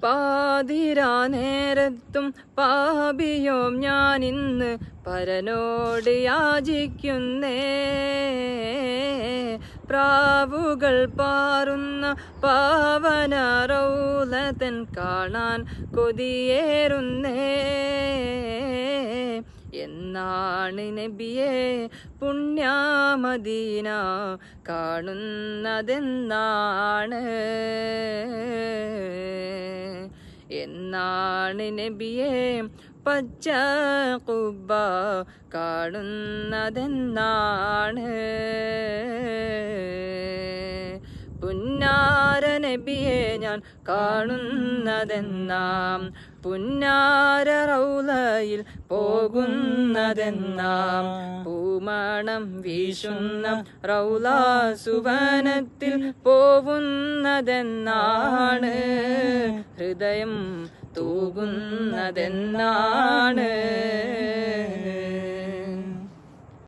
പാതിരാ നേരത്തും പാപിയോം ഞാനിന്ന് പരനോട് യാചിക്കുന്നേ. പ്രാവുകൾ പാറുന്ന പാവന റൗളതൻ കാണാൻ കൊതിയേറുന്നേ. എന്നാണ് നബിയെ പുണ്യമദീന കാണുന്നതെന്നാണ്? എന്നാണ് നബിയെ പച്ച ഖുബ്ബ കാണുന്നതെന്നാണ്? പുന്നാര നബിയെ ഞാൻ കാണുന്നതെന്നാം? പുന്നാര റൗളയിൽ പോകുന്നതെന്നാം? പൂമണം വീശുന്ന റൗള സുവനത്തിൽ പോവുന്നതെന്നാണ്? ഹൃദയം തൂകുന്നതെന്നാണ്?